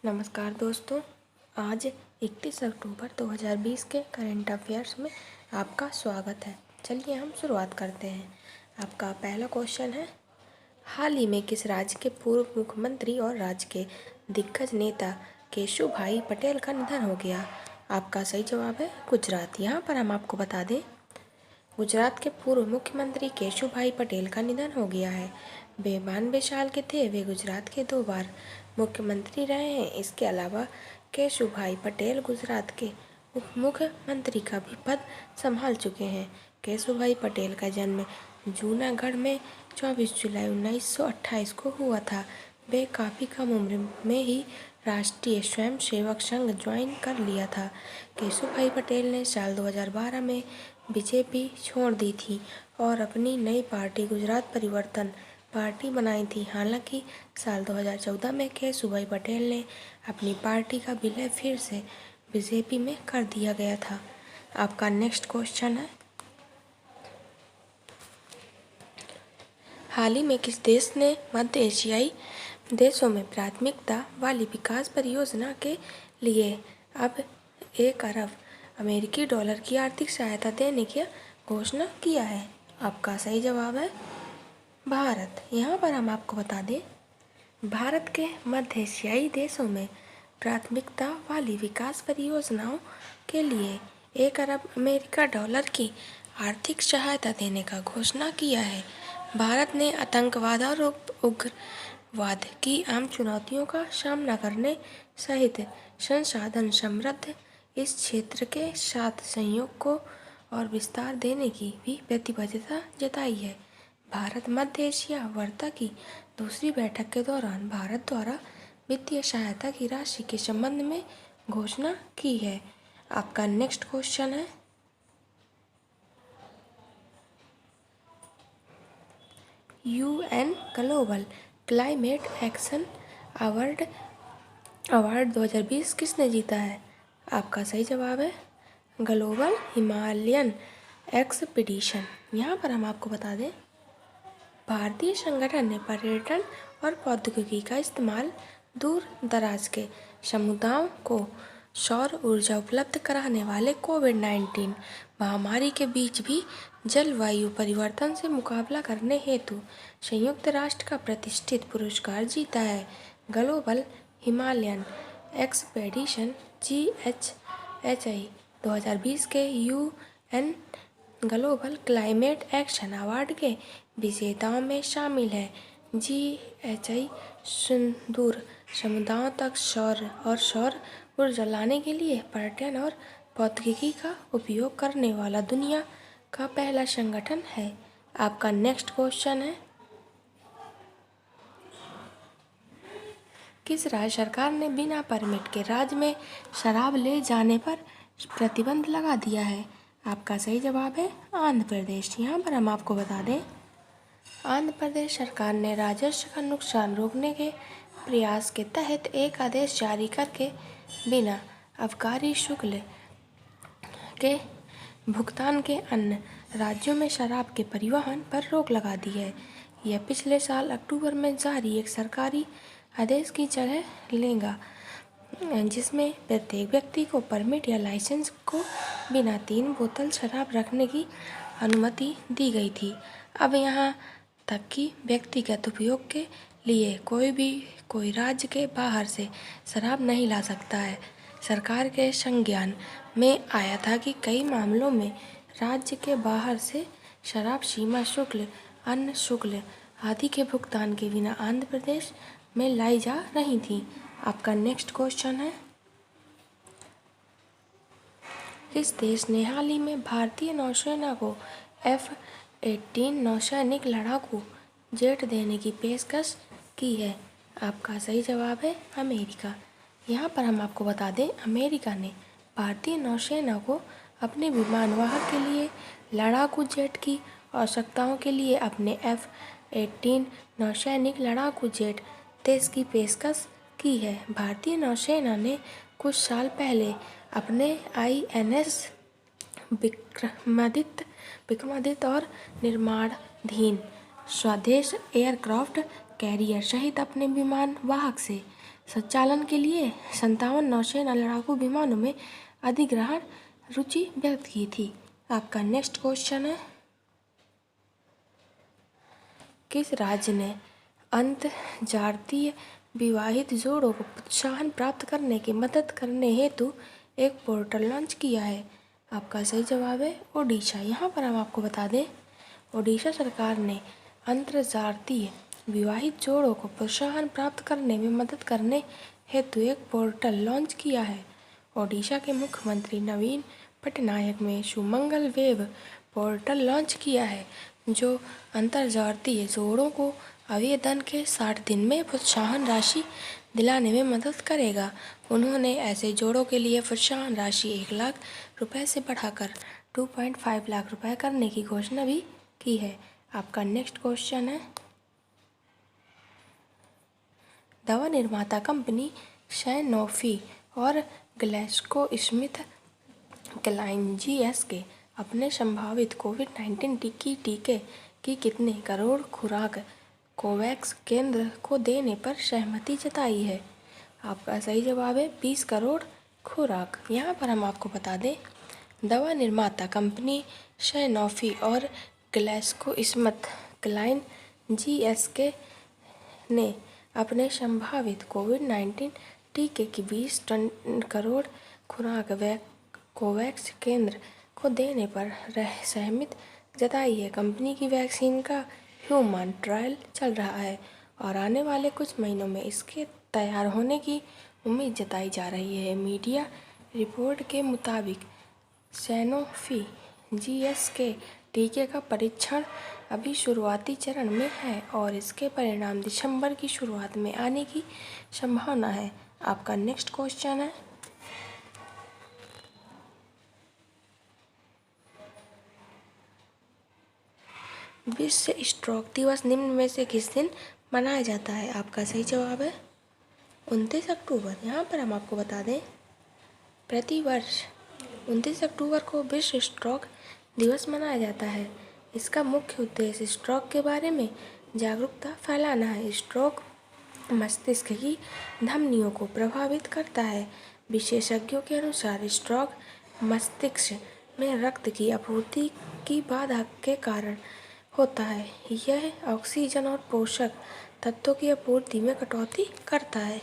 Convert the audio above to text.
नमस्कार दोस्तों, आज 31 अक्टूबर 2020 के करंट अफेयर्स में आपका स्वागत है। चलिए हम शुरुआत करते हैं। आपका पहला क्वेश्चन है, हाल ही में किस राज्य के पूर्व मुख्यमंत्री और राज्य के दिग्गज नेता केशुभाई पटेल का निधन हो गया? आपका सही जवाब है गुजरात। यहाँ पर हम आपको बता दें, गुजरात के पूर्व मुख्यमंत्री केशुभाई पटेल का निधन हो गया है। वे 92 साल के थे। वे गुजरात के 2 बार मुख्यमंत्री रहे हैं। इसके अलावा केशुभाई पटेल गुजरात के उप मुख्यमंत्री का भी पद संभाल चुके हैं। केशुभाई पटेल का जन्म जूनागढ़ में 24 जुलाई 1928 को हुआ था। वे काफ़ी कम उम्र में ही राष्ट्रीय स्वयंसेवक संघ ज्वाइन कर लिया था। केशुभाई पटेल ने साल 2012 में बीजेपी छोड़ दी थी और अपनी नई पार्टी गुजरात परिवर्तन पार्टी बनाई थी। हालांकि साल 2014 में केशुभाई पटेल ने अपनी पार्टी का विलय फिर से बीजेपी में कर दिया गया था। आपका नेक्स्ट क्वेश्चन है, हाल ही में किस देश ने मध्य एशियाई देशों में प्राथमिकता वाली विकास परियोजना के लिए अब 1 अरब अमेरिकी डॉलर की आर्थिक सहायता देने की घोषणा किया है? आपका सही जवाब है भारत। यहाँ पर हम आपको बता दें, भारत के मध्य एशियाई देशों में प्राथमिकता वाली विकास परियोजनाओं के लिए 1 अरब अमेरिका डॉलर की आर्थिक सहायता देने का घोषणा किया है। भारत ने आतंकवाद और उग्रवाद की आम चुनौतियों का सामना करने सहित संसाधन समृद्ध इस क्षेत्र के साथ सहयोग को और विस्तार देने की भी प्रतिबद्धता जताई है। भारत मध्य एशिया वार्ता की दूसरी बैठक के दौरान भारत द्वारा वित्तीय सहायता की राशि के संबंध में घोषणा की है। आपका नेक्स्ट क्वेश्चन है, UN global climate action award 2020 किसने जीता है? आपका सही जवाब है ग्लोबल हिमालयन एक्सपीडिशन। यहाँ पर हम आपको बता दें, भारतीय संगठन ने पर्यटन और प्रौद्योगिकी का इस्तेमाल दूर दराज के समुदायों को सौर ऊर्जा उपलब्ध कराने वाले कोविड-19 महामारी के बीच भी जलवायु परिवर्तन से मुकाबला करने हेतु संयुक्त राष्ट्र का प्रतिष्ठित पुरस्कार जीता है। ग्लोबल हिमालयन एक्सपेडिशन GHI 2020 के UN global climate action award के विजेताओं में शामिल है। GHI सुदूर समुदायों तक सौर ऊर्जा लाने के लिए पर्यटन और प्रौद्योगिकी का उपयोग करने वाला दुनिया का पहला संगठन है। आपका नेक्स्ट क्वेश्चन है, किस राज्य सरकार ने बिना परमिट के राज्य में शराब ले जाने पर प्रतिबंध लगा दिया है? आपका सही जवाब है आंध्र प्रदेश। यहाँ पर हम आपको बता दें, आंध्र प्रदेश सरकार ने राजस्व का नुकसान रोकने के प्रयास के तहत एक आदेश जारी करके बिना आबकारी शुल्क के भुगतान के अन्य राज्यों में शराब के परिवहन पर रोक लगा दी है। यह पिछले साल अक्टूबर में जारी एक सरकारी आदेश की जगह लेगा, जिसमें प्रत्येक व्यक्ति को परमिट या लाइसेंस को बिना 3 बोतल शराब रखने की अनुमति दी गई थी। अब यहाँ तक कि व्यक्तिगत उपयोग के लिए कोई राज्य के बाहर से शराब नहीं ला सकता है। सरकार के संज्ञान में आया था कि कई मामलों में राज्य के बाहर से शराब सीमा शुल्क, अन्य शुल्क आदि के भुगतान के बिना आंध्र प्रदेश में लाई जा रही थी। आपका नेक्स्ट क्वेश्चन है, किस देश ने हाल ही में भारतीय नौसेना को F-18 नौसैनिक लड़ाकू जेट देने की पेशकश की है? आपका सही जवाब है अमेरिका। यहाँ पर हम आपको बता दें, अमेरिका ने भारतीय नौसेना को अपने विमानवाहक के लिए लड़ाकू जेट की आवश्यकताओं के लिए अपने F-18 नौसैनिक लड़ाकू जेट देश की पेशकश की है। भारतीय नौसेना ने कुछ साल पहले अपने INS विक्रमादित्य और निर्माणाधीन स्वदेश एयरक्राफ्ट कैरियर सहित अपने विमान वाहक से संचालन के लिए 57 नौसेना लड़ाकू विमानों में अधिग्रहण रुचि व्यक्त की थी। आपका नेक्स्ट क्वेश्चन है, किस राज्य ने अंतर्जातीय विवाहित जोड़ों को प्रोत्साहन प्राप्त करने की मदद करने हेतु एक पोर्टल लॉन्च किया है? आपका सही जवाब है ओडिशा। यहाँ पर हम आपको बता दें, ओडिशा सरकार ने अंतर्जातीय विवाहित जोड़ों को प्रोत्साहन प्राप्त करने में मदद करने हेतु एक पोर्टल लॉन्च किया है। ओडिशा के मुख्यमंत्री नवीन पटनायक ने सुमंगल वेब पोर्टल लॉन्च किया है, जो अंतर्जातीय जोड़ों को आवेदन के 60 दिन में प्रोत्साहन राशि दिलाने में मदद करेगा। उन्होंने ऐसे जोड़ों के लिए प्रोत्साहन राशि 1 लाख रुपए से बढ़ाकर 2.5 लाख रुपए करने की घोषणा भी की है। आपका नेक्स्ट क्वेश्चन है, दवा निर्माता कंपनी सैनोफी और ग्लैक्सोस्मिथक्लाइन जीएसके अपने संभावित कोविड-19 टीके की कितने करोड़ खुराक कोवैक्स केंद्र को देने पर सहमति जताई है? आपका सही जवाब है 20 करोड़ खुराक। यहाँ पर हम आपको बता दें, दवा निर्माता कंपनी सैनोफी और ग्लैक्सोस्मिथक्लाइन जीएसके ने अपने संभावित कोविड-19 टीके की 20 करोड़ खुराक कोवैक्स केंद्र को देने पर सहमति जताई है। कंपनी की वैक्सीन का ह्यूमन ट्रायल चल रहा है और आने वाले कुछ महीनों में इसके तैयार होने की उम्मीद जताई जा रही है। मीडिया रिपोर्ट के मुताबिक सैनोफी जीएसके टीके का परीक्षण अभी शुरुआती चरण में है और इसके परिणाम दिसंबर की शुरुआत में आने की संभावना है। आपका नेक्स्ट क्वेश्चन है, विश्व स्ट्रोक दिवस निम्न में से किस दिन मनाया जाता है? आपका सही जवाब है 29 अक्टूबर। यहाँ पर हम आपको बता दें, प्रतिवर्ष 29 अक्टूबर को विश्व स्ट्रोक दिवस मनाया जाता है। इसका मुख्य उद्देश्य स्ट्रोक के बारे में जागरूकता फैलाना है। स्ट्रोक मस्तिष्क की धमनियों को प्रभावित करता है। विशेषज्ञों के अनुसार स्ट्रोक मस्तिष्क में रक्त की आपूर्ति की बाधा के कारण होता है। यह ऑक्सीजन और पोषक तत्वों की आपूर्ति में कटौती करता है।